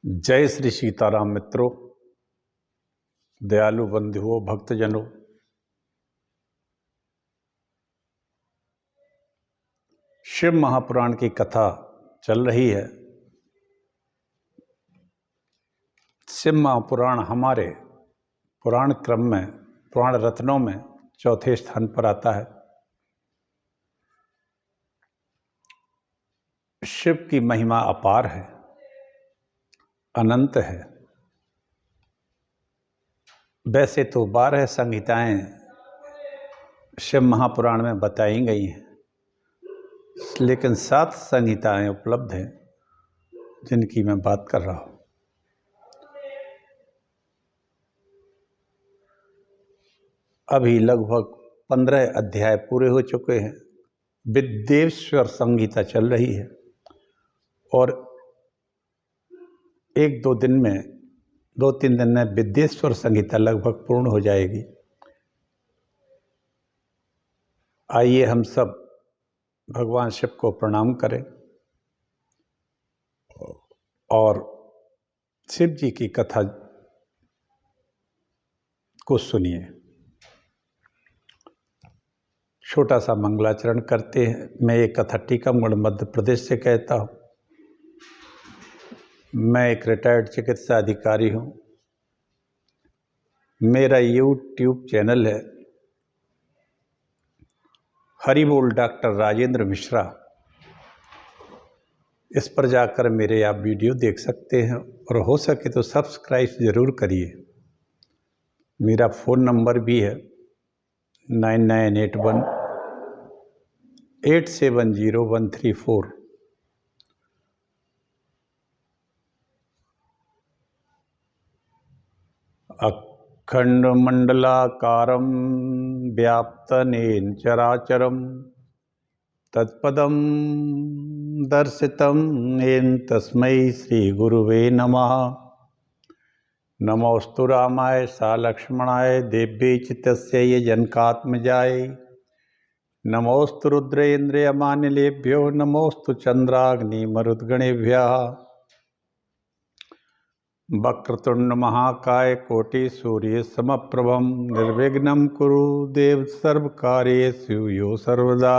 जय श्री सीताराम मित्रों, दयालु बंधुओं, भक्तजनों। शिव महापुराण की कथा चल रही है। शिव महापुराण हमारे पुराण क्रम में, पुराण रत्नों में चौथे स्थान पर आता है। शिव की महिमा अपार है, अनंत है। वैसे तो 12 संहिताएं शिव महापुराण में बताई गई हैं, लेकिन 7 संहिताएं उपलब्ध हैं जिनकी मैं बात कर रहा हूं। अभी लगभग 15 अध्याय पूरे हो चुके हैं। विद्येश्वर संहिता चल रही है और 2-3 दिन में विद्येश्वर संहिता लगभग पूर्ण हो जाएगी। आइए हम सब भगवान शिव को प्रणाम करें और शिव जी की कथा को सुनिए। छोटा सा मंगलाचरण करते हैं। मैं ये कथा टीकमगढ़ मध्य प्रदेश से कहता हूँ। मैं एक रिटायर्ड चिकित्सा अधिकारी हूँ। मेरा यूट्यूब चैनल है हरि बोल डॉक्टर राजेंद्र मिश्रा। इस पर जाकर मेरे आप वीडियो देख सकते हैं और हो सके तो सब्सक्राइब ज़रूर करिए। मेरा फ़ोन नंबर भी है 9981 870134। अखंडमंडलाकारं व्याप्तनेन चराचरं तत्पदं दर्शितं येन तस्मै श्रीगुरुवे नमः। नमोस्तु रामाय सालक्ष्मणाय देव्यै च तस्यै जनकात्मजाय। नमोस्तु रुद्रेन्द्रियमानिलेभ्यो नमोस्तु चंद्राग्निमरुद्गणेभ्यः। वक्रतुंड महाकाय कोटि सूर्य समप्रभं निर्विघ्नं कुरु देव सर्वकार्येषु यो सर्वदा।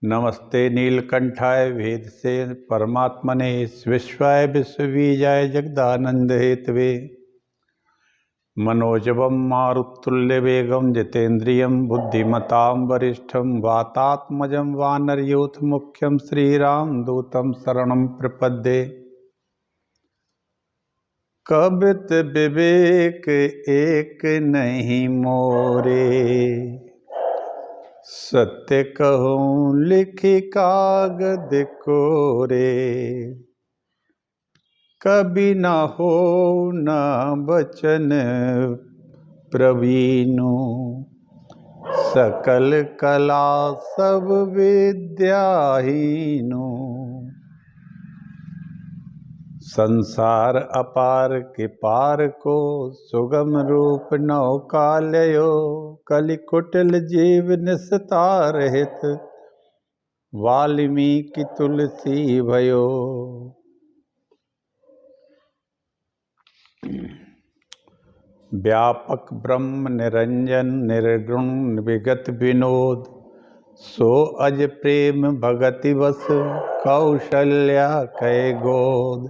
नमस्ते नीलकंठाय वेदसे परमात्मने विश्वाय विश्वबीजाय जगदानंद हेतवे। मनोजवं मारुतुल्यवेगं जितेन्द्रियं बुद्धिमतां वरिष्ठं वातात्मजं वानरयूथमुख्यं श्रीरामदूतं शरणं प्रपद्ये। कबित विवेक एक नहीं मोरे, सत्य कहूँ लिखि कागद कोरे। कभी न हो न बचन प्रवीणु, सकल कला सब विद्याहीनु। संसार अपार के पार को सुगम रूप नौकालयो। कलिकुटिल जीव निस्तार हित वाल्मीकि तुलसी भयो। व्यापक ब्रह्म निरंजन निर्गुण विगत विनोद। सो अज प्रेम भगति वस कौशल्या कै गोद।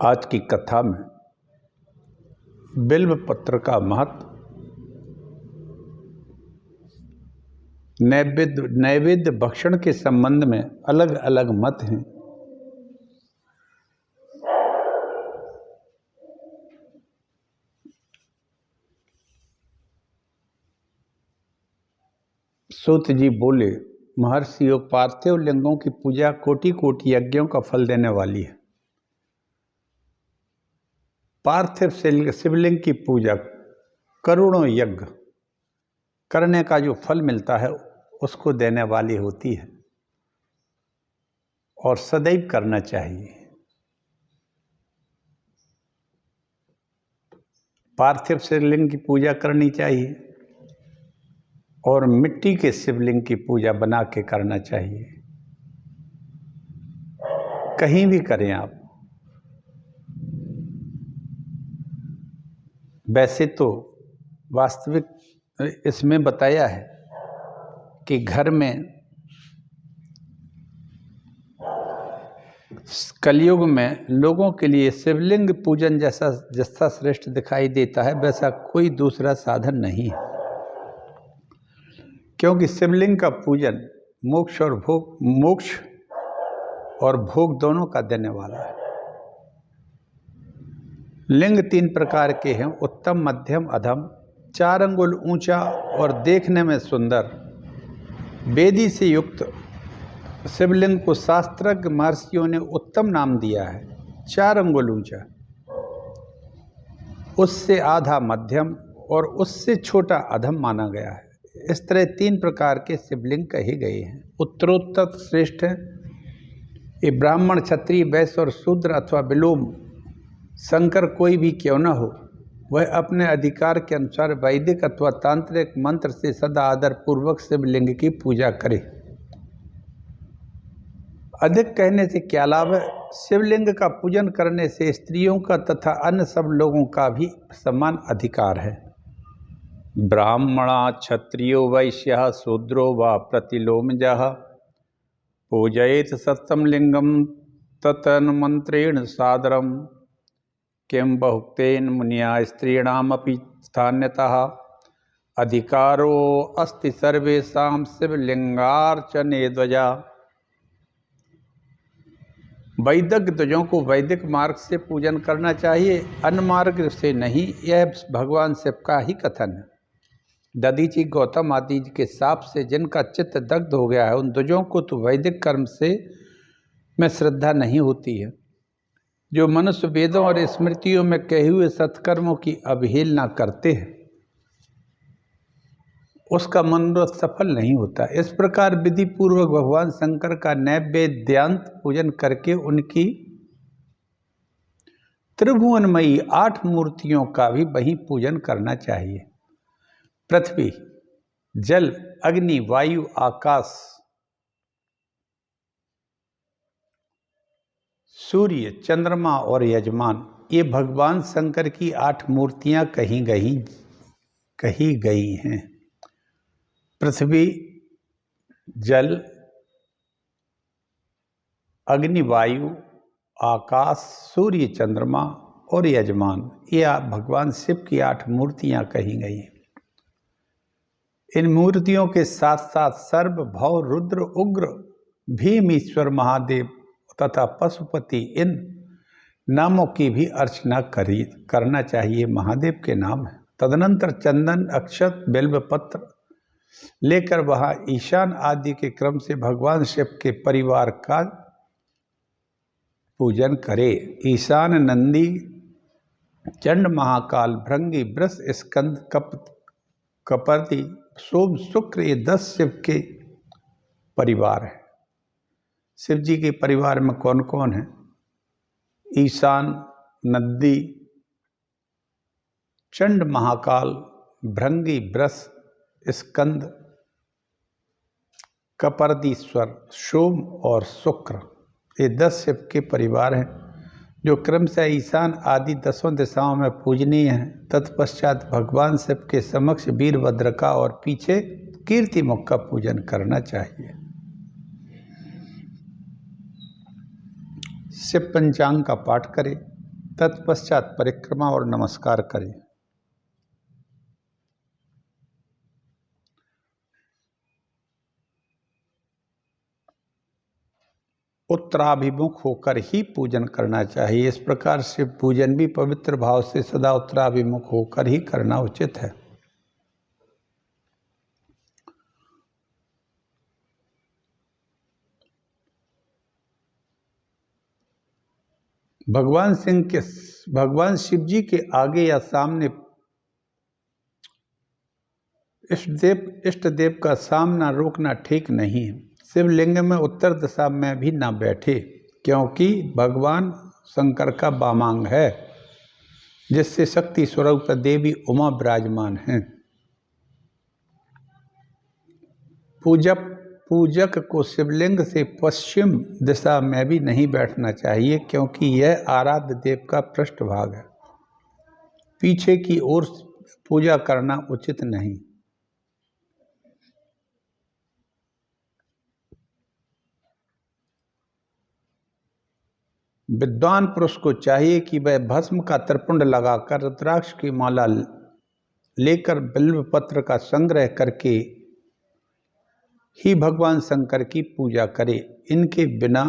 आज की कथा में बिल्व पत्र का महत्व, नैवेद्य भक्षण के संबंध में अलग अलग मत हैं। सूत जी बोले, महर्षियों, पार्थिव लिंगों की पूजा कोटि कोटि यज्ञों का फल देने वाली है। पार्थिव शिवलिंग की पूजा करोड़ों यज्ञ करने का जो फल मिलता है उसको देने वाली होती है और सदैव करना चाहिए। पार्थिव शिवलिंग की पूजा करनी चाहिए और मिट्टी के शिवलिंग की पूजा बना के करना चाहिए। कहीं भी करें आप। वैसे तो वास्तविक इसमें बताया है कि घर में कलयुग में लोगों के लिए शिवलिंग पूजन जैसा श्रेष्ठ दिखाई देता है, वैसा कोई दूसरा साधन नहीं है। क्योंकि शिवलिंग का पूजन मोक्ष और भोग दोनों का देने वाला है। लिंग 3 प्रकार के हैं, उत्तम, मध्यम, अधम। 4 अंगुल ऊंचा और देखने में सुंदर वेदी से युक्त शिवलिंग को शास्त्रज्ञ महर्षियों ने उत्तम नाम दिया है। 4 अंगुल ऊंचा, उससे आधा मध्यम और उससे छोटा अधम माना गया है। इस तरह 3 प्रकार के शिवलिंग कहे गए हैं। उत्तरोत्तर श्रेष्ठ है। ये ब्राह्मण, क्षत्रिय, वैश्य और शूद्र अथवा विलोम शंकर कोई भी क्यों न हो, वह अपने अधिकार के अनुसार वैदिक अथवा तांत्रिक मंत्र से सदा आदर पूर्वक शिवलिंग की पूजा करे। अधिक कहने से क्या लाभ है? शिवलिंग का पूजन करने से स्त्रियों का तथा अन्य सब लोगों का भी समान अधिकार है। ब्राह्मणा क्षत्रियो वैश्यः शूद्रो वा प्रतिलोमजः पूजयेत सत्यम लिंगम ततन्मंत्रेण सादरम किं बहुक्तेन मुनिया स्त्रीणामपि स्थान्यतः अधिकारो अस्ति सर्वेषां शिवलिंगार्चने ध्वजा। वैदिक ध्वजों को वैदिक मार्ग से पूजन करना चाहिए, अन्य मार्ग से नहीं। यह भगवान शिव का ही कथन है। दधीचि, गौतम आदि के शाप से जिनका चित्त दग्ध हो गया है, उन ध्वजों को तो वैदिक कर्म से में श्रद्धा नहीं होती है। जो मनुष्य वेदों और स्मृतियों में कहे हुए सत्कर्मों की अवहेलना करते हैं, उसका मनोरथ सफल नहीं होता। इस प्रकार विधि पूर्वक भगवान शंकर का नैवेद्यांत पूजन करके उनकी त्रिभुवनमयी 8 मूर्तियों का भी वही पूजन करना चाहिए। पृथ्वी, जल, अग्नि, वायु, आकाश, सूर्य, चंद्रमा और यजमान, ये भगवान शंकर की 8 मूर्तियां कही गई हैं। पृथ्वी, जल, अग्नि, वायु, आकाश, सूर्य, चंद्रमा और यजमान, ये भगवान शिव की 8 मूर्तियां कही गई हैं। इन मूर्तियों के साथ साथ सर्व, भव, रुद्र, उग्र, भीम, ईश्वर, महादेव तथा पशुपति, इन नामों की भी अर्चना करना चाहिए। महादेव के नाम है। तदनंतर चंदन, अक्षत, बिल्वपत्र लेकर वहाँ ईशान आदि के क्रम से भगवान शिव के परिवार का पूजन करे। ईशान, नंदी, चंड, महाकाल, भृंगी, वृष, स्कंद, कपर्दी, सोम, शुक्र, ये 10 शिव के परिवार हैं। शिव जी के परिवार में कौन कौन है? ईशान, नंदी, चंड, महाकाल, भृंगी, वृष, स्कंद, कपर्दीश्वर, सोम और शुक्र, ये 10 शिव के परिवार हैं, जो क्रमशः ईशान आदि 10 दिशाओं में पूजनीय हैं। तत्पश्चात भगवान शिव के समक्ष वीरभद्र का और पीछे कीर्तिमुख का पूजन करना चाहिए। शिव पंचांग का पाठ करें, तत्पश्चात परिक्रमा और नमस्कार करें। उत्तराभिमुख होकर ही पूजन करना चाहिए। इस प्रकार शिव पूजन भी पवित्र भाव से सदा उत्तराभिमुख होकर ही करना उचित है। भगवान शिव जी के आगे या सामने इष्ट देव का सामना रोकना ठीक नहीं है। शिवलिंग में उत्तर दिशा में भी न बैठे, क्योंकि भगवान शंकर का वामांग है। जिससे शक्ति स्वरूप देवी उमा विराजमान हैं। पूजक को शिवलिंग से पश्चिम दिशा में भी नहीं बैठना चाहिए, क्योंकि यह आराध्य देव का पृष्ठभाग है। पीछे की ओर पूजा करना उचित नहीं। विद्वान पुरुष को चाहिए कि वह भस्म का त्रिपुंड लगाकर रुद्राक्ष की माला लेकर बिल्व पत्र का संग्रह करके ही भगवान शंकर की पूजा करे। इनके बिना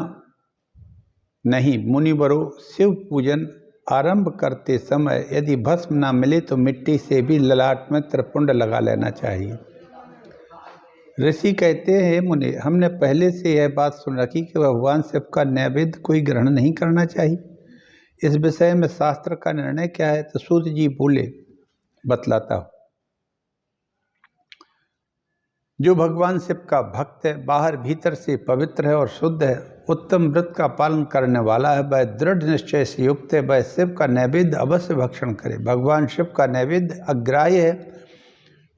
नहीं। मुनिवरों, शिव पूजन आरंभ करते समय यदि भस्म ना मिले तो मिट्टी से भी ललाट में त्रिपुंड लगा लेना चाहिए। ऋषि कहते हैं, मुनि, हमने पहले से यह बात सुन रखी कि भगवान शिव का नैवेद्य कोई ग्रहण नहीं करना चाहिए। इस विषय में शास्त्र का निर्णय क्या है? तो सूत जी बोले, बतलाता हूँ। जो भगवान शिव का भक्त है, बाहर भीतर से पवित्र है और शुद्ध है, उत्तम व्रत का पालन करने वाला है, वह दृढ़ निश्चय से युक्त है, वह शिव का नैवेद्य अवश्य भक्षण करे। भगवान शिव का नैवेद्य अग्राह्य है,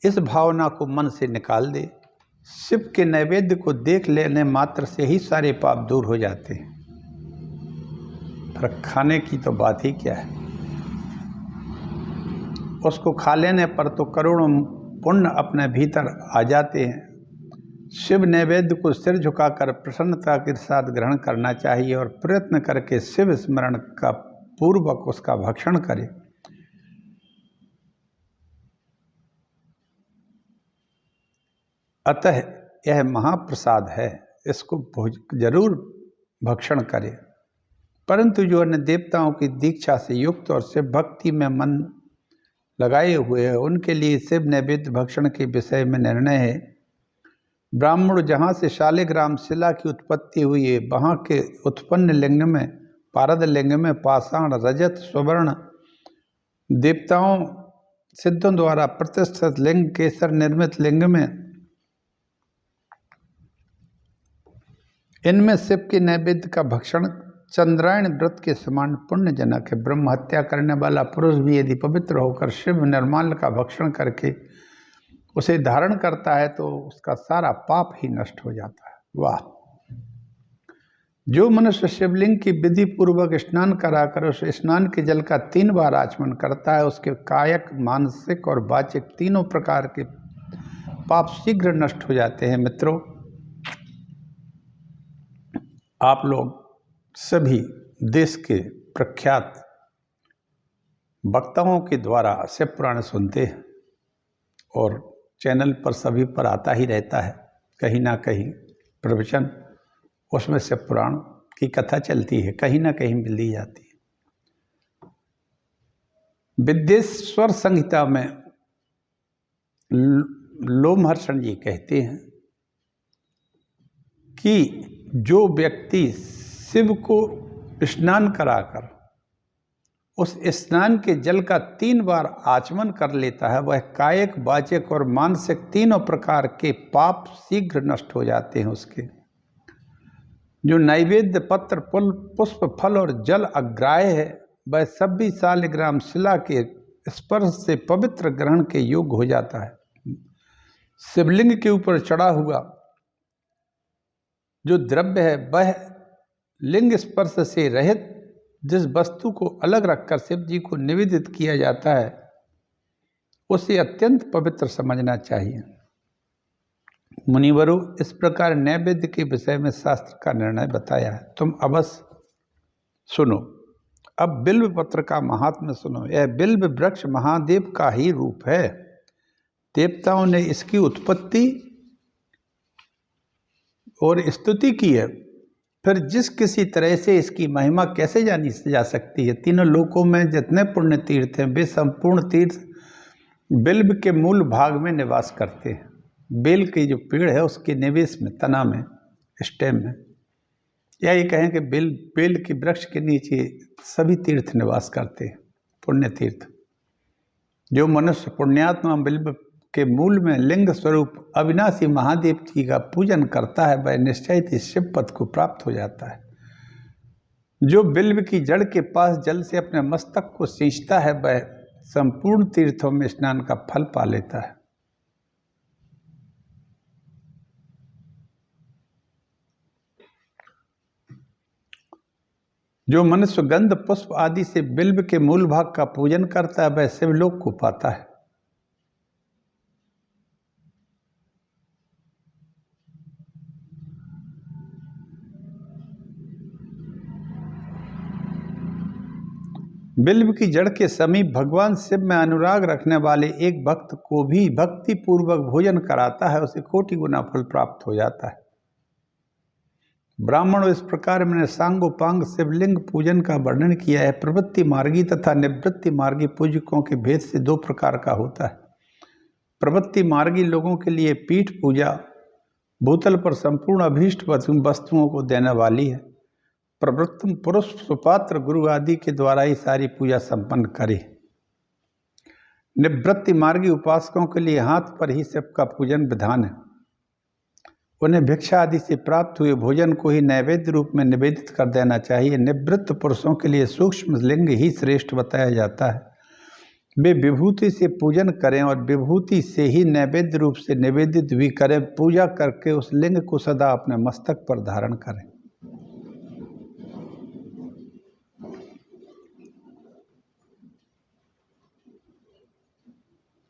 इस भावना को मन से निकाल दे। शिव के नैवेद्य को देख लेने मात्र से ही सारे पाप दूर हो जाते हैं। पर खाने की तो बात ही क्या है। उसको खा लेने पर तो करोड़ों पुण्य अपने भीतर आ जाते हैं। शिव नैवेद्य को सिर झुकाकर प्रसन्नता के साथ ग्रहण करना चाहिए और प्रयत्न करके शिव स्मरण का पूर्वक उसका भक्षण करे। अतः यह महाप्रसाद है, इसको जरूर भक्षण करे। परंतु जो अन्य देवताओं की दीक्षा से युक्त और शिव भक्ति में मन लगाए हुए हैं, उनके लिए शिव नैवेद्य भक्षण के विषय में निर्णय है। ब्राह्मण जहाँ से शालिग्राम शिला की उत्पत्ति हुई है, वहाँ के उत्पन्न लिंग में, पारद लिंग में पाषाण, रजत, सुवर्ण देवताओं सिद्धों द्वारा प्रतिष्ठित लिंग, केसर निर्मित लिंग में, इनमें शिव के नैवेद्य का भक्षण चंद्रायण व्रत के समान पुण्यजनक है। ब्रह्म हत्या करने वाला पुरुष भी यदि पवित्र होकर शिव निर्माल्य का भक्षण करके उसे धारण करता है तो उसका सारा पाप ही नष्ट हो जाता है। वाह! जो मनुष्य शिवलिंग की विधि पूर्वक स्नान कराकर उस स्नान के जल का 3 बार आचमन करता है, उसके कायक, मानसिक और वाचिक तीनों प्रकार के पाप शीघ्र नष्ट हो जाते हैं। मित्रों, आप लोग सभी देश के प्रख्यात वक्ताओं के द्वारा शिव पुराण सुनते हैं और चैनल पर सभी पर आता ही रहता है कहीं ना कहीं प्रवचन, उसमें शिव पुराण की कथा चलती है, कहीं ना कहीं मिल दी जाती है। विद्येश्वर संहिता में लोमहर्षण जी कहते हैं कि जो व्यक्ति शिव को स्नान कराकर उस स्नान के जल का 3 बार आचमन कर लेता है, वह कायिक, वाचिक और मानसिक तीनों प्रकार के पाप शीघ्र नष्ट हो जाते हैं उसके। जो नैवेद्य, पत्र, पुष्प, फल और जल अग्राह्य है, वह सभी शालिग्राम शिला के स्पर्श से पवित्र ग्रहण के योग्य हो जाता है। शिवलिंग के ऊपर चढ़ा हुआ जो द्रव्य है, वह लिंग स्पर्श से रहित जिस वस्तु को अलग रखकर शिव जी को निवेदित किया जाता है, उसे अत्यंत पवित्र समझना चाहिए। मुनिवरों, इस प्रकार नैवेद्य के विषय में शास्त्र का निर्णय बताया है, तुम अवश्य सुनो। अब बिल्व पत्र का महात्म्य सुनो। यह बिल्व वृक्ष महादेव का ही रूप है। देवताओं ने इसकी उत्पत्ति और स्तुति की है। फिर जिस किसी तरह से इसकी महिमा कैसे जानी जा सकती है? तीनों लोकों में जितने पुण्य तीर्थ हैं, वे संपूर्ण तीर्थ बिल्व के मूल भाग में निवास करते हैं। बेल की जो पेड़ है उसके निवेश में, तना में, स्टेम में, या ये कहें कि बेल के वृक्ष के नीचे सभी तीर्थ निवास करते हैं, पुण्य तीर्थ। जो मनुष्य पुण्यात्मा बिल्व के मूल में लिंग स्वरूप अविनाशी महादेव जी का पूजन करता है, वह निश्चय ही शिव पद को प्राप्त हो जाता है। जो बिल्व की जड़ के पास जल से अपने मस्तक को सींचता है वह संपूर्ण तीर्थों में स्नान का फल पा लेता है। जो मनुष्य गंध पुष्प आदि से बिल्व के मूल भाग का पूजन करता है वह शिवलोक को पाता है। बिल्व की जड़ के समीप भगवान शिव में अनुराग रखने वाले एक भक्त को भी भक्ति पूर्वक भोजन कराता है, उसे कोटि गुना फल प्राप्त हो जाता है। ब्राह्मणों, इस प्रकार मैंने सांगोपांग शिवलिंग पूजन का वर्णन किया है। प्रवृत्ति मार्गी तथा निवृत्ति मार्गी पूजकों के भेद से दो प्रकार का होता है। प्रवृत्ति मार्गी लोगों के लिए पीठ पूजा भूतल पर संपूर्ण अभीष्ट वस्तुओं को देने वाली है। प्रवृत्त पुरुष सुपात्र गुरु आदि के द्वारा ही सारी पूजा संपन्न करे। निवृत्ति मार्गी उपासकों के लिए हाथ पर ही शिव का पूजन विधान है। उन्हें भिक्षा आदि से प्राप्त हुए भोजन को ही नैवेद्य रूप में निवेदित कर देना चाहिए। निवृत्त पुरुषों के लिए सूक्ष्म लिंग ही श्रेष्ठ बताया जाता है। वे विभूति से पूजन करें और विभूति से ही नैवेद्य रूप से निवेदित भी करें। पूजा करके उस लिंग को सदा अपने मस्तक पर धारण करें।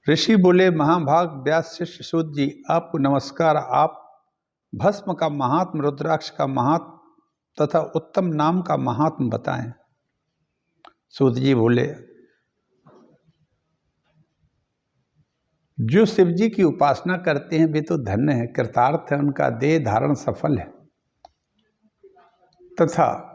ऋषि बोले, महाभाग व्यास शिष्य सूत जी, आपको नमस्कार। आप भस्म का महात्म, रुद्राक्ष का महात्म तथा उत्तम नाम का महात्म बताएं। सूत जी बोले, जो शिव जी की उपासना करते हैं वे तो धन्य है, कृतार्थ है, उनका देह धारण सफल है तथा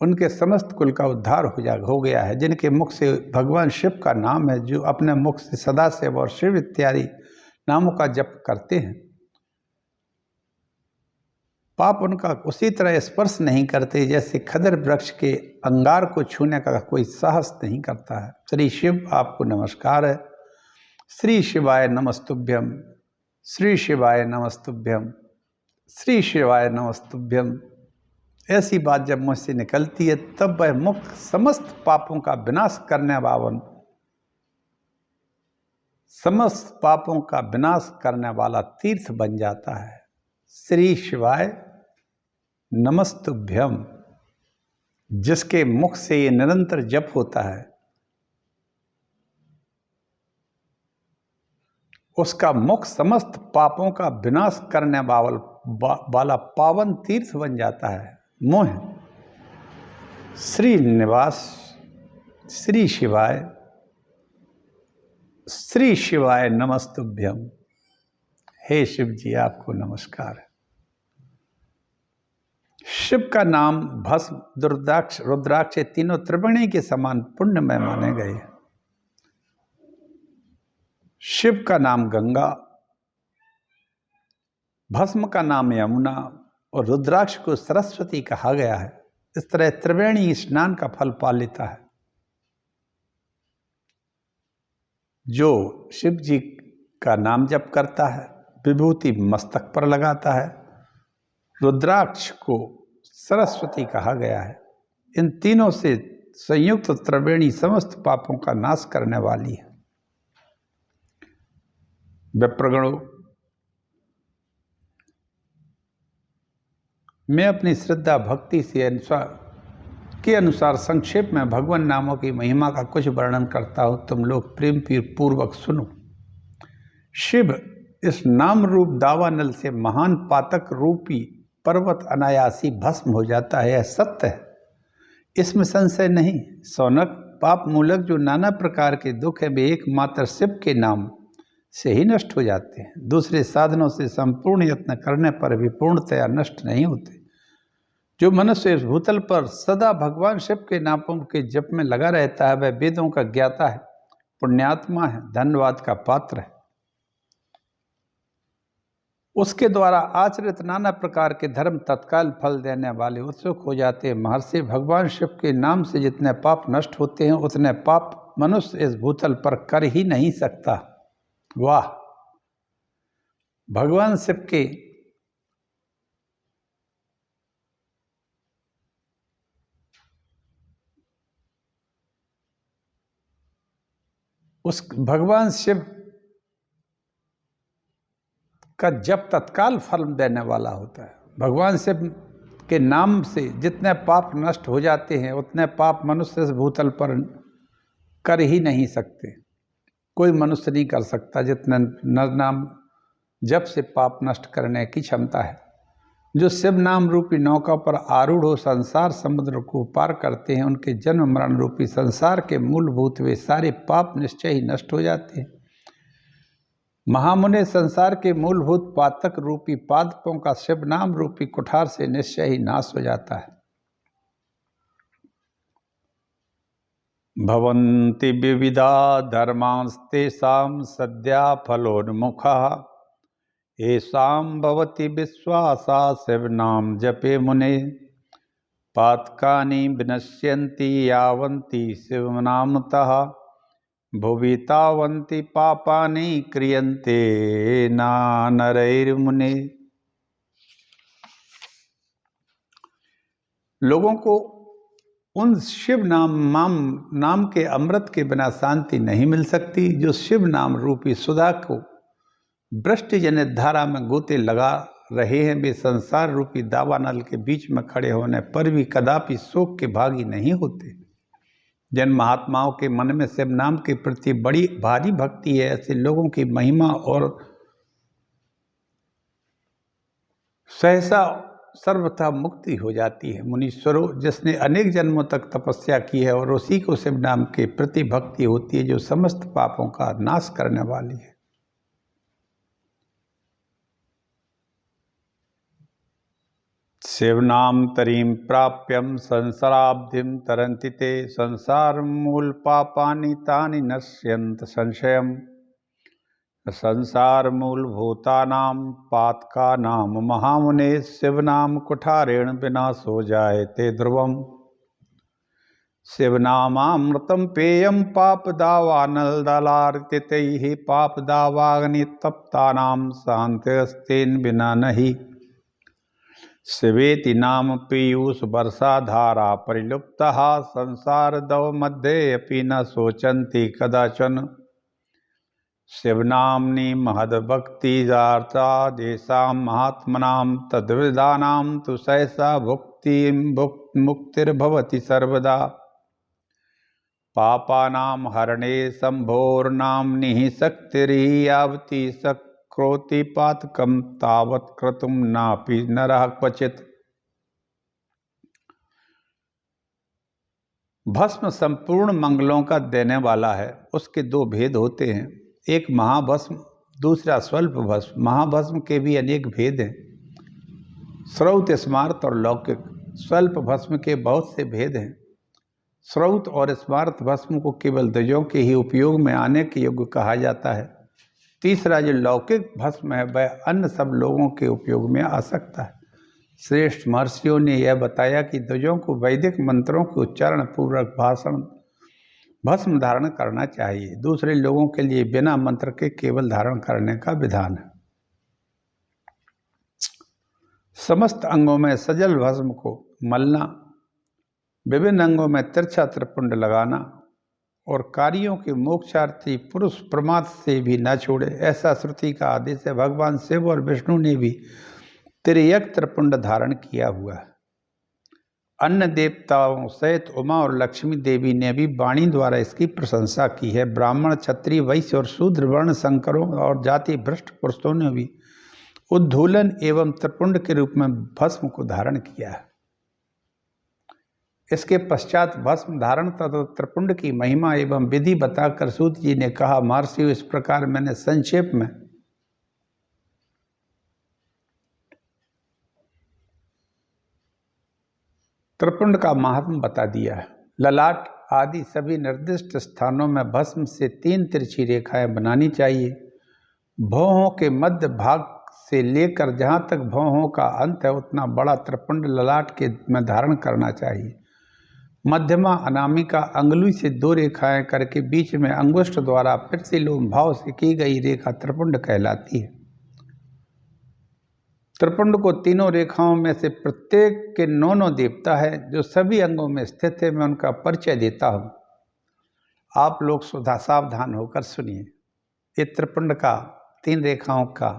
उनके समस्त कुल का उद्धार हो गया है। जिनके मुख से भगवान शिव का नाम है, जो अपने मुख से सदाशिव और शिव इत्यादि नामों का जप करते हैं, पाप उनका उसी तरह स्पर्श नहीं करते जैसे खदर वृक्ष के अंगार को छूने का कोई साहस नहीं करता है। श्री शिव, आपको नमस्कार है। श्री शिवाय नमस्तुभ्यम, श्री शिवाय नमस्तुभ्यम, श्री शिवाय नमस्तुभ्यम। ऐसी बात जब मुझसे निकलती है तब वह मुख समस्त पापों का विनाश करने समस्त पापों का विनाश करने वाला तीर्थ बन जाता है। श्री शिवाय नमस्तुभ्यम, जिसके मुख से ये निरंतर जप होता है उसका मुख समस्त पापों का विनाश करने वाला पावन तीर्थ बन जाता है। मोह श्रीनिवास, श्री शिवाय, श्री शिवाय नमस्तुभ्यम। हे शिव जी, आपको नमस्कार। शिव का नाम भस्म, रुद्राक्ष तीनों त्रिवेणी के समान पुण्यमय माने गए। शिव का नाम गंगा, भस्म का नाम यमुना और रुद्राक्ष को सरस्वती कहा गया है। इस तरह त्रिवेणी स्नान का फल पा लेता है। जो शिव जी का नाम जप करता है, विभूति मस्तक पर लगाता है, रुद्राक्ष को सरस्वती कहा गया है। इन तीनों से संयुक्त त्रिवेणी समस्त पापों का नाश करने वाली है। विप्रगणों, मैं अपनी श्रद्धा भक्ति के अनुसार संक्षेप में भगवान नामों की महिमा का कुछ वर्णन करता हूँ, तुम लोग प्रेम पूर्वक सुनो। शिव इस नाम रूप दावानल से महान पातक रूपी पर्वत अनायासी भस्म हो जाता है। यह सत्य है, इसमें संशय नहीं। सौनक, पाप मूलक जो नाना प्रकार के दुख है वे एकमात्र शिव के नाम से ही नष्ट हो जाते हैं। दूसरे साधनों से संपूर्ण यत्न करने पर भी पूर्णतया नष्ट नहीं होते। जो मनुष्य इस भूतल पर सदा भगवान शिव के नामों के जप में लगा रहता है वह वेदों का ज्ञाता है, पुण्यात्मा है, धन्यवाद का पात्र है। उसके द्वारा आचरित नाना प्रकार के धर्म तत्काल फल देने वाले उत्सुक हो जाते हैं। महर्षि, भगवान शिव के नाम से जितने पाप नष्ट होते हैं उतने पाप मनुष्य इस भूतल पर कर ही नहीं सकता। वाह! भगवान शिव के उस भगवान शिव का जप तत्काल फल देने वाला होता है। भगवान शिव के नाम से जितने पाप नष्ट हो जाते हैं उतने पाप मनुष्य इस भूतल पर कर ही नहीं सकते। कोई मनुष्य नहीं कर सकता जितना नर नाम जप से पाप नष्ट करने की क्षमता है। जो शिव नाम रूपी नौका पर आरूढ़ हो संसार समुद्र को पार करते हैं, उनके जन्म मरण रूपी संसार के मूलभूत वे सारे पाप निश्चय ही नष्ट हो जाते हैं। महामुने संसार के मूलभूत पातक रूपी पादपों का शिव नाम रूपी कुठार से निश्चय ही नाश हो जाता है। भवन्ति विविधा धर्मांस्तेषां सद्या फलोन्मुखा येषां भवति विश्वासा शिवनाम जपे मुने पातकानि विनश्यन्ति यावन्ति शिवनामतः भुवि तावन्ति पापानि क्रियन्ते नानरैर्मुने। लोगों को उन शिव नाम के अमृत के बिना शांति नहीं मिल सकती। जो शिव नाम रूपी सुधा को वृष्टि जनित धारा में गोते लगा रहे हैं, वे संसार रूपी दावानल के बीच में खड़े होने पर भी कदापि शोक के भागी नहीं होते। जिन महात्माओं के मन में शिव नाम के प्रति बड़ी भारी भक्ति है, ऐसे लोगों की महिमा और सहसा सर्वथा मुक्ति हो जाती है। मुनीश्वरों, जिसने अनेक जन्मों तक तपस्या की है और उसी को शिव नाम के प्रति भक्ति होती है, जो समस्त पापों का नाश करने वाली है। शिवनाम तरीम प्राप्यम संसाराब्धिम तरन्ति ते संसार मूल पापानि तानि नश्यन्त संशयम् संसार मूल भूतानां पातकानां महामुने शिवनाम कुठारेण विनाशो जायते ध्रुवम् शिवनामामृतं पेयं पापदावानलदलार्तितैः पापदावाग्नितप्तानां शान्तिस्तेन विना नहि शिवेति नाम पीयूष वर्षाधारा परिलुप्तः संसार दव मध्ये अपि न शोचन्ति कदाचन शिवनाम्नि महद्भक्तिदार्था देशां महात्मनां तद्विदानां तु सहसा मुक्तिर्भवति सर्वदा पापानां हरणे शम्भोर्नाम्नि शक्तिर्हि यावती क्रोति पातकं तावत् क्रतुं नापि नरः क्वचित्। भस्म संपूर्ण मंगलों का देने वाला है। उसके दो भेद होते हैं, एक महाभस्म, दूसरा स्वल्प भस्म। महाभस्म के भी अनेक भेद हैं, श्रौत, स्मार्त और लौकिक। स्वल्प भस्म के बहुत से भेद हैं। श्रौत और स्मार्त भस्म को केवल द्विजों के ही उपयोग में आने के योग्य कहा जाता है। तीसरा जो लौकिक भस्म है वह अन्य सब लोगों के उपयोग में आ सकता है। श्रेष्ठ महर्षियों ने यह बताया कि द्विजों को वैदिक मंत्रों के उच्चारण पूर्वक भस्म धारण करना चाहिए। दूसरे लोगों के लिए बिना मंत्र के केवल धारण करने का विधान है। समस्त अंगों में सजल भस्म को मलना, विभिन्न अंगों में तिरछा त्रिपुंड लगाना और कार्यों के मोक्षार्थी पुरुष प्रमाद से भी न छोड़े, ऐसा श्रुति का आदेश है। भगवान शिव और विष्णु ने भी त्रियक त्रिपुंड धारण किया हुआ है। अन्य देवताओं सहित उमा और लक्ष्मी देवी ने भी वाणी द्वारा इसकी प्रशंसा की है। ब्राह्मण, क्षत्रिय, वैश्य और शूद्र वर्ण संकरों और जाति भ्रष्ट पुरुषों ने भी उद्धूलन एवं त्रिपुंड के रूप में भस्म को धारण किया है। इसके पश्चात भस्म धारण तथा त्रिपुंड की महिमा एवं विधि बताकर सूत जी ने कहा, महर्षियों, इस प्रकार मैंने संक्षेप में त्रिपुंड का महात्म बता दिया है। ललाट आदि सभी निर्दिष्ट स्थानों में भस्म से 3 तिरछी रेखाएं बनानी चाहिए। भौहों के मध्य भाग से लेकर जहां तक भौहों का अंत है उतना बड़ा त्रिपुंड ललाट के में धारण करना चाहिए। मध्यमा अनामिका अंगुली से 2 रेखाएं करके बीच में अंगुष्ठ द्वारा प्रतिलोम भाव से की गई रेखा त्रिपुंड कहलाती है। त्रिपुंड को तीनों रेखाओं में से प्रत्येक के 9 देवता है जो सभी अंगों में स्थित है। मैं उनका परिचय देता हूँ। आप लोग सावधान होकर सुनिए। ये त्रिपुंड का 3 रेखाओं का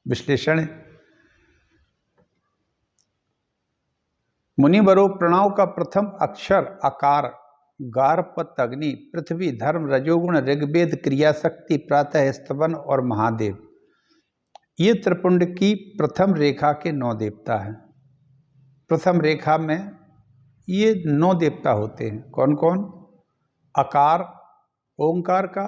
विश्लेषण है। मुनिवरो, प्रणव का प्रथम अक्षर आकार गार्हपत अग्नि, पृथ्वी धर्म रजोगुण, ऋग्वेद क्रियाशक्ति, प्रातः स्तवन और महादेव। ये त्रिपुंड की प्रथम रेखा के 9 देवता हैं। प्रथम रेखा में ये 9 देवता होते हैं। कौन कौन? आकार ओंकार का,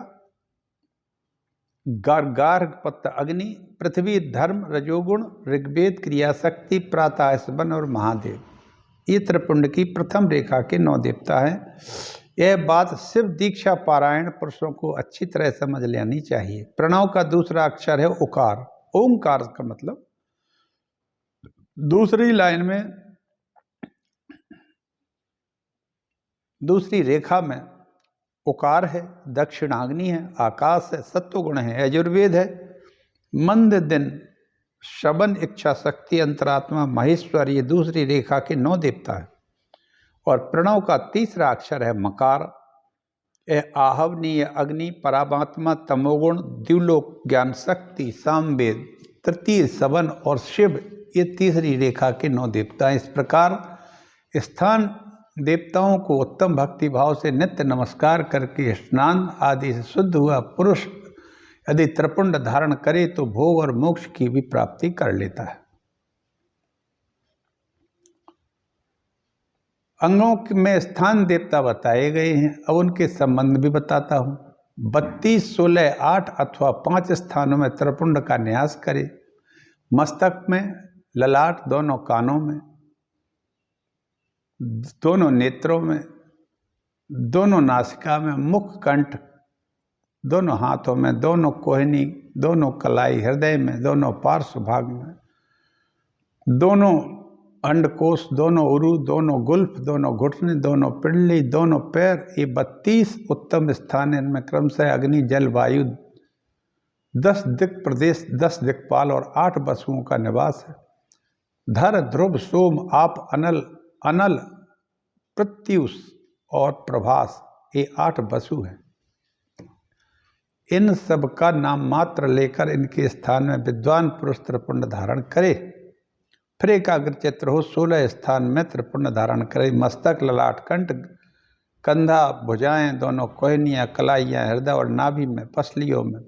गार्हपत अग्नि, पृथ्वी धर्म रजोगुण, ऋग्वेद क्रियाशक्ति, प्रातः स्तवन और महादेव। ये त्रिपुंड की प्रथम रेखा के 9 देवता हैं। यह बात शिव दीक्षा पारायण पुरुषों को अच्छी तरह समझ लेनी चाहिए। प्रणव का दूसरा अक्षर है उकार। ओंकार का मतलब दूसरी लाइन में, दूसरी रेखा में उकार है, दक्षिणाग्नि है, आकाश है, सत्वगुण है, यजुर्वेद है, मंद दिन, शबन, इच्छा शक्ति, अंतरात्मा, महेश्वर। ये दूसरी रेखा के 9 देवता है। और प्रणव का तीसरा अक्षर है मकार। यह आहवनीय, अग्नि, परामात्मा, तमोगुण, द्युलोक, ज्ञान शक्ति, सामवेद, तृतीय सवन और शिव। ये तीसरी रेखा के 9 देवता हैं। इस प्रकार स्थान देवताओं को उत्तम भक्ति भाव से नित्य नमस्कार करके स्नान आदि से शुद्ध हुआ पुरुष यदि त्रिपुंड धारण करे तो भोग और मोक्ष की भी प्राप्ति कर लेता है। अंगों में स्थान देवता बताए गए हैं। अब उनके संबंध भी बताता हूं। 32, 16, 8 अथवा 5 स्थानों में त्रिपुंड का न्यास करे। मस्तक में, ललाट, दोनों कानों में, दोनों नेत्रों में, दोनों नासिका में, मुख, कंठ, दोनों हाथों में, दोनों कोहनी, दोनों कलाई, हृदय में, दोनों पार्श्व भाग में, दोनों अंडकोश, दोनों उरु, दोनों गुल्फ, दोनों घुटने, दोनों पिंडली, दोनों पैर। ये 32 उत्तम स्थान। इनमें क्रमशः अग्नि, जल, वायु, 10 दिक् प्रदेश, 10 दिक्पाल और 8 वसुओं का निवास है। धर, ध्रुव, सोम, आप, अनल, प्रत्युष और प्रभास, ये 8 वसु हैं। इन सब का नाम मात्र लेकर इनके स्थान में विद्वान पुरुष त्रिपुंड धारण करे। फिर एकाग्र चित्र हो 16 स्थान में त्रिपुंड धारण करे। मस्तक, ललाट, कंठ, कंधा, भुजाएं, दोनों कोहनियाँ, कलाइयाँ, हृदय और नाभि में, पसलियों में,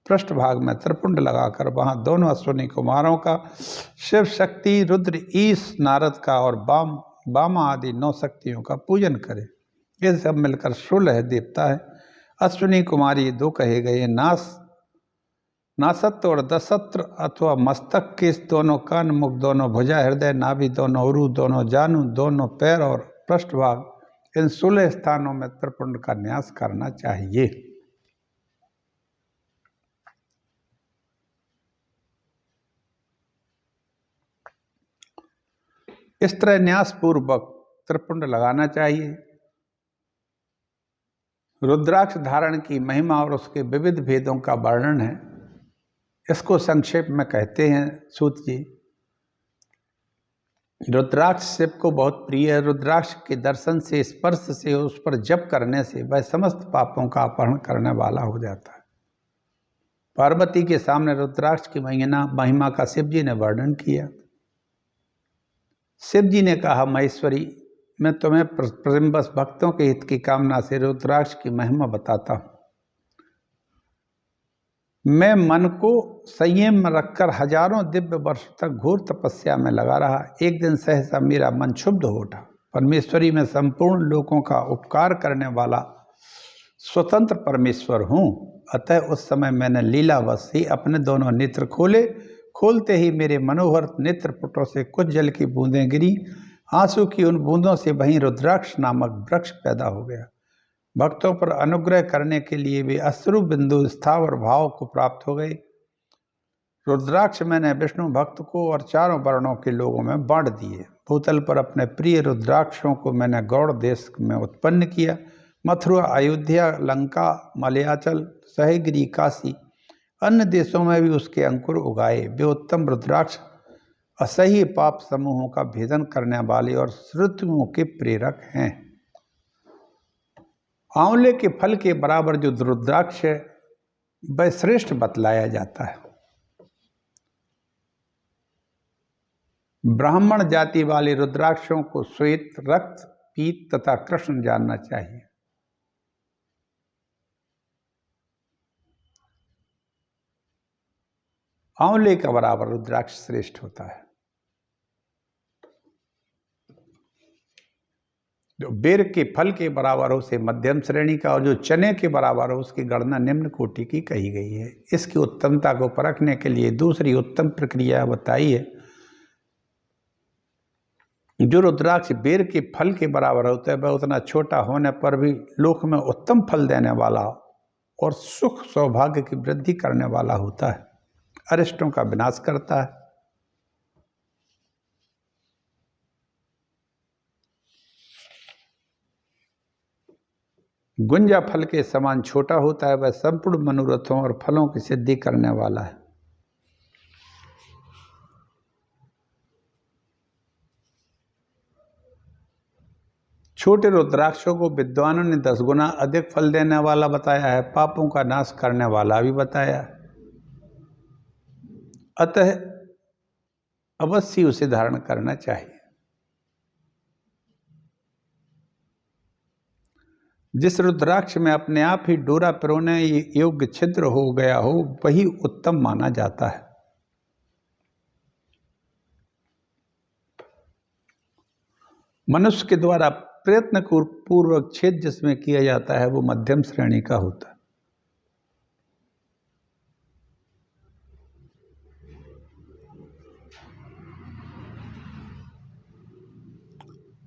पृष्ठभाग में त्रिपुंड लगाकर वहाँ दोनों अश्विनी कुमारों का, शिव शक्ति, रुद्र, ईश, नारद का और बामा आदि 9 शक्तियों का पूजन करे। ये सब मिलकर 16 देवता है। अश्विनी कुमारी 2 कहे गए। नासत्र और दसत्र अथवा मस्तक, केस, दोनों कान, मुख, दोनों भुजा, हृदय, नाभि, दोनों उरु, दोनों जानु, दोनों पैर और पृष्ठभाग। इन 16 स्थानों में त्रिपुंड का न्यास करना चाहिए। इस तरह न्यास पूर्वक त्रिपुंड लगाना चाहिए। रुद्राक्ष धारण की महिमा और उसके विविध भेदों का वर्णन है। इसको संक्षेप में कहते हैं सूत जी। रुद्राक्ष शिव को बहुत प्रिय है। रुद्राक्ष के दर्शन से, स्पर्श से, उस पर जप करने से वह समस्त पापों का अपहरण करने वाला हो जाता है। पार्वती के सामने रुद्राक्ष की महिमा का शिव जी ने वर्णन किया। शिव जी ने कहा, महेश्वरी, मैं तुम्हें प्रेमवश भक्तों के हित की कामना से रुद्राक्ष की महिमा बताता हूँ। मैं मन को संयम में रखकर हजारों दिव्य वर्ष तक घोर तपस्या में लगा रहा। एक दिन सहसा मेरा मन क्षुब्ध हो उठा। परमेश्वरी, मैं संपूर्ण लोगों का उपकार करने वाला स्वतंत्र परमेश्वर हूँ। अतः उस समय मैंने लीलावश ही अपने दोनों नेत्र खोले। खोलते ही मेरे मनोहर नेत्रपुटों से कुछ जल की बूंदें गिरी। आंसू की उन बूंदों से वहीं रुद्राक्ष नामक वृक्ष पैदा हो गया। भक्तों पर अनुग्रह करने के लिए वे अश्रु बिंदु स्थावर भाव को प्राप्त हो गए। रुद्राक्ष मैंने विष्णु भक्त को और चारों वर्णों के लोगों में बांट दिए। भूतल पर अपने प्रिय रुद्राक्षों को मैंने गौड़ देश में उत्पन्न किया। मथुरा, अयोध्या, लंका, मलयाचल, सहगिरी, काशी, अन्य देशों में भी उसके अंकुर उगाए। वे उत्तम रुद्राक्ष असह्य पाप समूहों का भेदन करने वाले और श्रुतियों के प्रेरक हैं। आंवले के फल के बराबर जो रुद्राक्ष है वह श्रेष्ठ बतलाया जाता है। ब्राह्मण जाति वाले रुद्राक्षों को श्वेत, रक्त, पीत तथा कृष्ण जानना चाहिए। आंवले का बराबर रुद्राक्ष श्रेष्ठ होता है। जो बेर के फल के बराबर हो उसे मध्यम श्रेणी का, और जो चने के बराबर हो उसकी गणना निम्न कोटि की कही गई है। इसकी उत्तमता को परखने के लिए दूसरी उत्तम प्रक्रिया बताई है। जो रुद्राक्ष बेर के फल के बराबर होता है वह उतना छोटा होने पर भी लोक में उत्तम फल देने वाला और सुख सौभाग्य की वृद्धि करने वाला होता है, अरिष्टों का विनाश करता है। गुंजा फल के समान छोटा होता है, वह संपूर्ण मनोरथों और फलों की सिद्धि करने वाला है। छोटे रुद्राक्षों को विद्वानों ने 10 गुना अधिक फल देने वाला बताया है, पापों का नाश करने वाला भी बताया है। अतः अवश्य उसे धारण करना चाहिए। जिस रुद्राक्ष में अपने आप ही डोरा पिरोने योग्य छिद्र हो गया हो वही उत्तम माना जाता है। मनुष्य के द्वारा प्रयत्न पूर्वक छेद जिसमें किया जाता है वो मध्यम श्रेणी का होता है।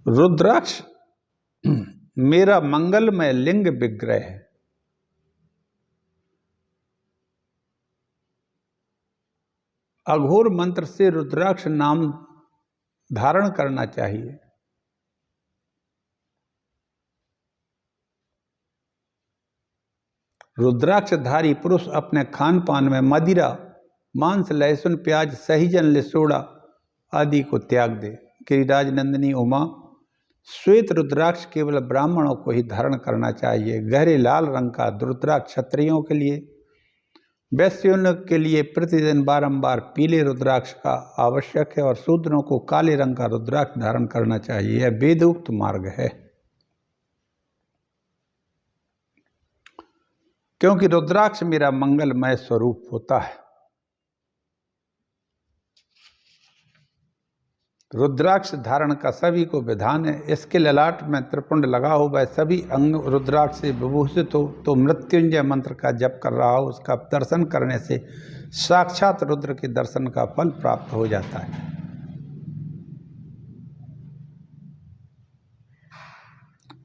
रुद्राक्ष मेरा मंगलमय लिंग विग्रह है। अघोर मंत्र से रुद्राक्ष नाम धारण करना चाहिए। रुद्राक्षधारी पुरुष अपने खान पान में मदिरा, मांस, लहसुन, प्याज, सहीजन, लिसोड़ा आदि को त्याग दे। गिरिराज नंदिनी उमा, श्वेत रुद्राक्ष केवल ब्राह्मणों को ही धारण करना चाहिए। गहरे लाल रंग का रुद्राक्ष क्षत्रियों के लिए, वैश्यों के लिए प्रतिदिन बारंबार पीले रुद्राक्ष का आवश्यक है और शूद्रों को काले रंग का रुद्राक्ष धारण करना चाहिए। यह वेदोक्त मार्ग है, क्योंकि रुद्राक्ष मेरा मंगलमय स्वरूप होता है। रुद्राक्ष धारण का सभी को विधान है। इसके ललाट में त्रिपुंड लगा हो, वह सभी अंग रुद्राक्ष से विभूषित हो तो मृत्युंजय मंत्र का जप कर रहा हो, उसका दर्शन करने से साक्षात रुद्र के दर्शन का फल प्राप्त हो जाता है।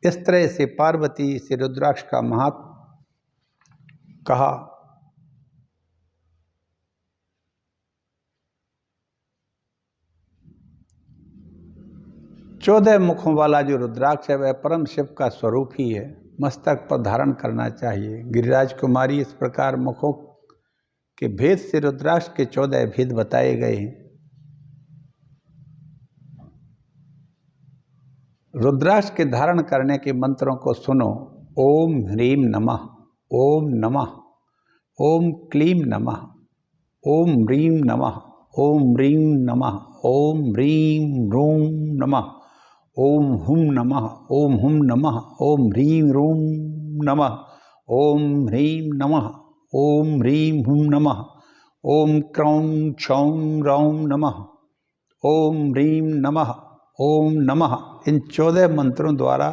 इस तरह से पार्वती से रुद्राक्ष का महत्व कहा। चौदह मुखों वाला जो रुद्राक्ष है वह परम शिव का स्वरूप ही है, मस्तक पर धारण करना चाहिए। गिरिराज कुमारी इस प्रकार मुखों के भेद से रुद्राक्ष के 14 भेद बताए गए हैं। रुद्राक्ष के धारण करने के मंत्रों को सुनो। ओम ह्रीम नमः, ओम नमः, ओम क्लीम नमः, ओम ह्रीम नमः, ओम ह्रीम नमः, ओम ह्रीम रूम नमः, ओम हुम नमः, ओम हुम नमः, ओम ह्रीम रूम नमः, ओम ह्रीम नमः, ओम ह्रीम हुम नमः, ओम क्रौं क्षौं रौं नमः, ओम ह्रीम नमः, ओम नमः। इन 14 मंत्रों द्वारा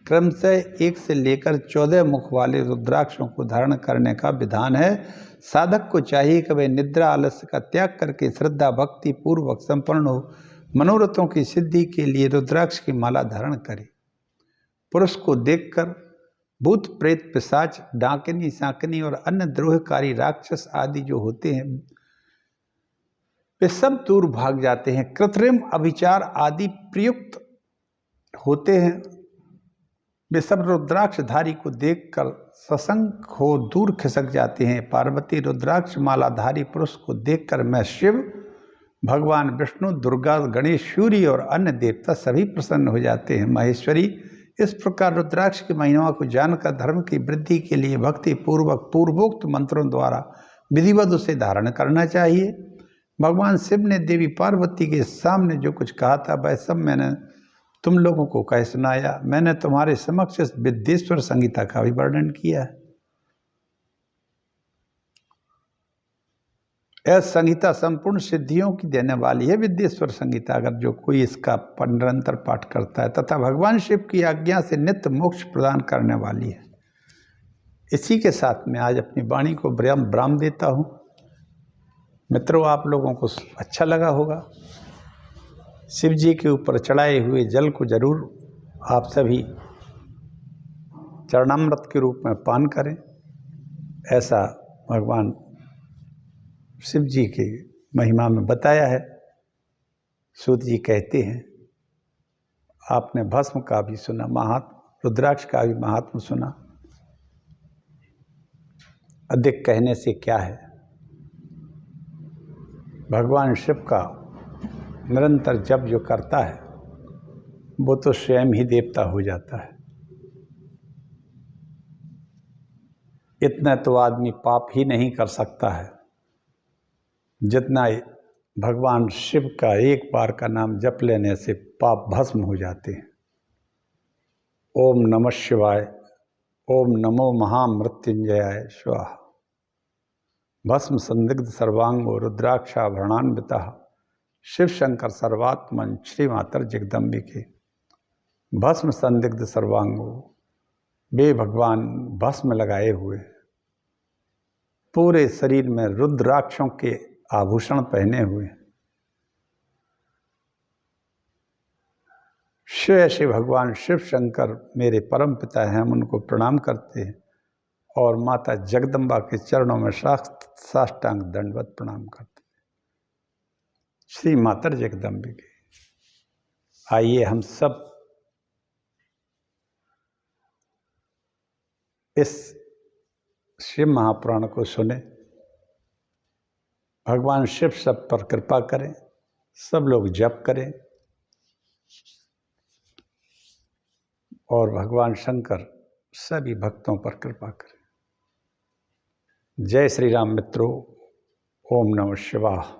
क्रमशः 1 से लेकर 14 मुख वाले रुद्राक्षों को धारण करने का विधान है। साधक को चाहिए कि वह निद्रा आलस्य का त्याग करके श्रद्धा भक्ति पूर्वक संपन्न हो मनोरथों की सिद्धि के लिए रुद्राक्ष की माला धारण करे। पुरुष को देखकर भूत प्रेत पिशाच डाकिनी सांकनी और अन्य द्रोहकारी राक्षस आदि जो होते हैं वे सब दूर भाग जाते हैं। कृत्रिम अभिचार आदि प्रयुक्त होते हैं वे सब रुद्राक्षधारी को देखकर सशंक हो दूर खिसक जाते हैं। पार्वती रुद्राक्ष मालाधारी पुरुष को देखकर मैं शिव, भगवान विष्णु, दुर्गा, गणेश, सूर्य और अन्य देवता सभी प्रसन्न हो जाते हैं। महेश्वरी इस प्रकार रुद्राक्ष की महिमा को जानकर धर्म की वृद्धि के लिए भक्ति पूर्वक पूर्वोक्त मंत्रों द्वारा विधिवत उसे धारण करना चाहिए। भगवान शिव ने देवी पार्वती के सामने जो कुछ कहा था वह सब मैंने तुम लोगों को कह सुनाया। मैंने तुम्हारे समक्ष इस विद्येश्वर संहिता का भी वर्णन किया है। यह संहिता संपूर्ण सिद्धियों की देने वाली है। विद्येश्वर संहिता अगर जो कोई इसका निरंतर पाठ करता है तथा भगवान शिव की आज्ञा से नित्य मोक्ष प्रदान करने वाली है। इसी के साथ मैं आज अपनी वाणी को विराम देता हूँ। मित्रों, आप लोगों को अच्छा लगा होगा। शिव जी के ऊपर चढ़ाए हुए जल को जरूर आप सभी चरणामृत के रूप में पान करें। ऐसा भगवान शिव जी की महिमा में बताया है। सूत जी कहते हैं, आपने भस्म का भी सुना, रुद्राक्ष का भी महात्म सुना। अधिक कहने से क्या है, भगवान शिव का निरंतर जप जो करता है वो तो स्वयं ही देवता हो जाता है। इतना तो आदमी पाप ही नहीं कर सकता है जितना भगवान शिव का एक बार का नाम जप लेने से पाप भस्म हो जाते हैं। ओम नमः शिवाय, ओम नमो महामृत्युंजयाय स्वाहा। भस्म संदिग्ध सर्वांगो रुद्राक्षाभरणान्विता शिव शंकर सर्वात्मन श्री मातर जगदम्बिके। भस्म संदिग्ध सर्वांगो, वे भगवान भस्म लगाए हुए, पूरे शरीर में रुद्राक्षों के आभूषण पहने हुए। श्री भगवान शिव शंकर मेरे परम पिता हैं, हम उनको प्रणाम करते हैं और माता जगदम्बा के चरणों में साष्टांग दंडवत प्रणाम करते हैं। श्री मातर जगदम्बिके। आइए हम सब इस शिव महापुराण को सुने। भगवान शिव सब पर कृपा करें, सब लोग जप करें और भगवान शंकर सभी भक्तों पर कृपा करें। जय श्री राम मित्रों। ओम नमः शिवाय।